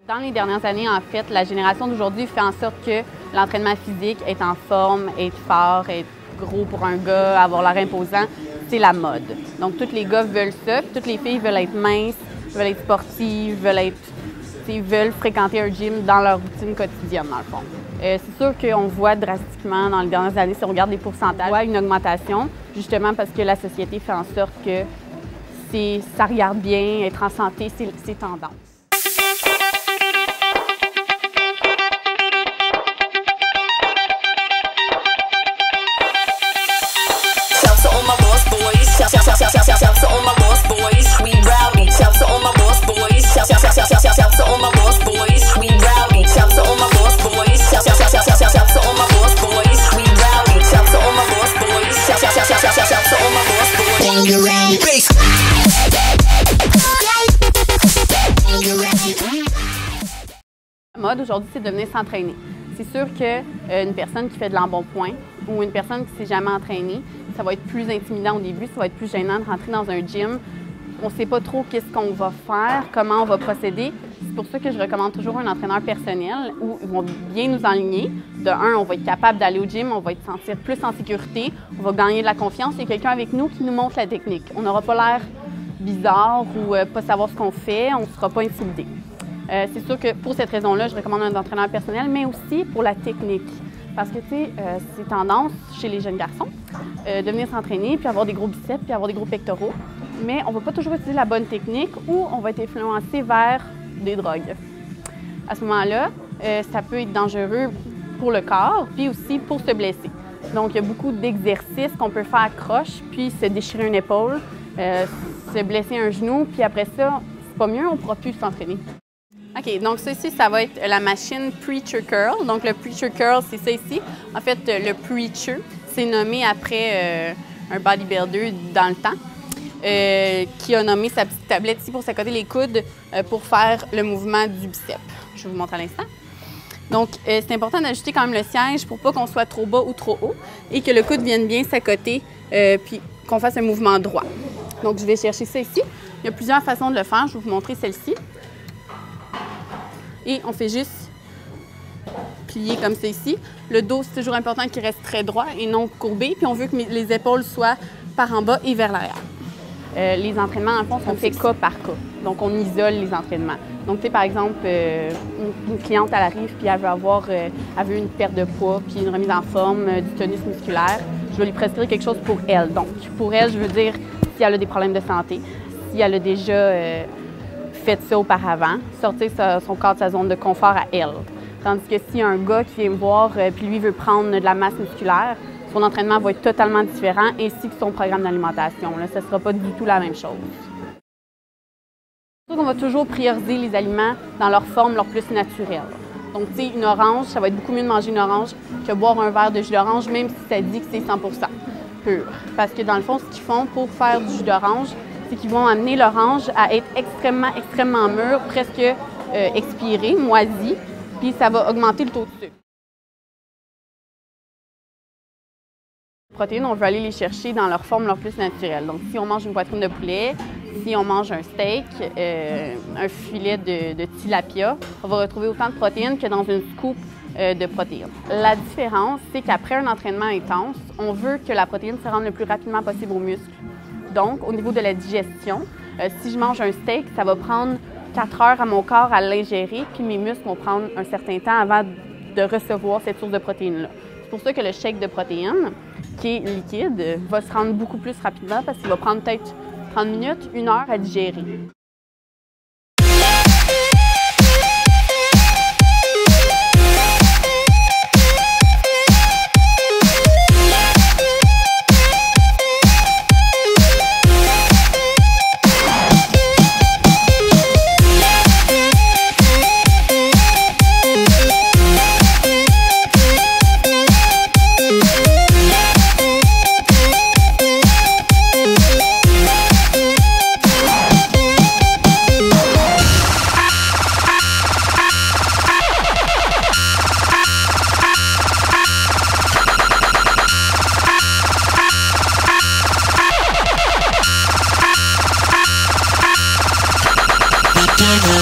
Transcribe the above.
Dans les dernières années, en fait, la génération d'aujourd'hui fait en sorte que l'entraînement physique, être en forme, être fort, être gros pour un gars, avoir l'air imposant, c'est la mode. Donc, tous les gars veulent ça, puis toutes les filles veulent être minces, veulent être sportives, veulent fréquenter un gym dans leur routine quotidienne, dans le fond. C'est sûr qu'on voit drastiquement, dans les dernières années, si on regarde les pourcentages, on voit une augmentation, justement parce que la société fait en sorte que ça regarde bien, être en santé, c'est tendance. Shout to all my lost boys, we rowdy. Shout to all my lost boys. Shout to all my lost boys, we rowdy. Shout to all my lost boys. Shout to all my lost boys, we rowdy. Shout to all my lost boys. Shout to all my lost boys. La mode aujourd'hui, c'est de venir s'entraîner. C'est sûr qu'une personne qui fait de l'embonpoint ou une personne qui ne s'est jamais entraînée, ça va être plus intimidant au début, ça va être plus gênant de rentrer dans un gym. On ne sait pas trop qu'est-ce qu'on va faire, comment on va procéder. C'est pour ça que je recommande toujours un entraîneur personnel où ils vont bien nous enligner. De un, on va être capable d'aller au gym, on va être sentir plus en sécurité, on va gagner de la confiance. Il y a quelqu'un avec nous qui nous montre la technique. On n'aura pas l'air bizarre ou pas savoir ce qu'on fait, on ne sera pas intimidé. C'est sûr que pour cette raison-là, je recommande un entraîneur personnel, mais aussi pour la technique. Parce que, tu sais, c'est tendance chez les jeunes garçons de venir s'entraîner, puis avoir des gros biceps, puis avoir des gros pectoraux. Mais on ne va pas toujours utiliser la bonne technique ou on va être influencé vers des drogues. À ce moment-là, ça peut être dangereux pour le corps, puis aussi pour se blesser. Donc, il y a beaucoup d'exercices qu'on peut faire à croche, puis se déchirer une épaule, se blesser un genou, puis après ça, c'est pas mieux, on ne pourra plus s'entraîner. OK, donc ça ici, ça va être la machine Preacher Curl. Donc le Preacher Curl, c'est ça ici. En fait, le Preacher, c'est nommé après un bodybuilder dans le temps qui a nommé sa petite tablette ici pour s'accoter les coudes pour faire le mouvement du bicep. Je vais vous montrer à l'instant. Donc, c'est important d'ajuster quand même le siège pour pas qu'on soit trop bas ou trop haut et que le coude vienne bien s'accoter puis qu'on fasse un mouvement droit. Donc, je vais chercher ça ici. Il y a plusieurs façons de le faire. Je vais vous montrer celle-ci. Et on fait juste plier comme ça ici. Le dos, c'est toujours important qu'il reste très droit et non courbé. Puis on veut que les épaules soient par en bas et vers l'arrière. Les entraînements, en fond, sont faits cas par cas. Donc, on isole les entraînements. Donc, tu sais, par exemple, une cliente, elle arrive puis elle veut une perte de poids puis une remise en forme, du tonus musculaire. Je vais lui prescrire quelque chose pour elle. Donc, pour elle, je veux dire, si elle a des problèmes de santé, si elle a déjà fait ça auparavant, sortir son corps de sa zone de confort à elle. Tandis que si un gars qui vient me voir puis lui veut prendre de la masse musculaire, son entraînement va être totalement différent, ainsi que son programme d'alimentation. Ça ne sera pas du tout la même chose. On va toujours prioriser les aliments dans leur forme leur plus naturelle. Donc, tu sais, une orange, ça va être beaucoup mieux de manger une orange que boire un verre de jus d'orange, même si ça dit que c'est 100% pur. Parce que dans le fond, ce qu'ils font pour faire du jus d'orange, c'est qu'ils vont amener l'orange à être extrêmement mûre, presque expirée, moisie, puis ça va augmenter le taux de sucre. Les protéines, on veut aller les chercher dans leur forme leur plus naturelle. Donc, si on mange une poitrine de poulet, si on mange un steak, un filet de tilapia, on va retrouver autant de protéines que dans une scoop de protéines. La différence, c'est qu'après un entraînement intense, on veut que la protéine se rende le plus rapidement possible aux muscles. Donc, au niveau de la digestion, si je mange un steak, ça va prendre 4 heures à mon corps à l'ingérer, puis mes muscles vont prendre un certain temps avant de recevoir cette source de protéines-là. C'est pour ça que le shake de protéines, qui est liquide, va se rendre beaucoup plus rapidement parce qu'il va prendre peut-être 30 minutes, 1 heure à digérer. Bye.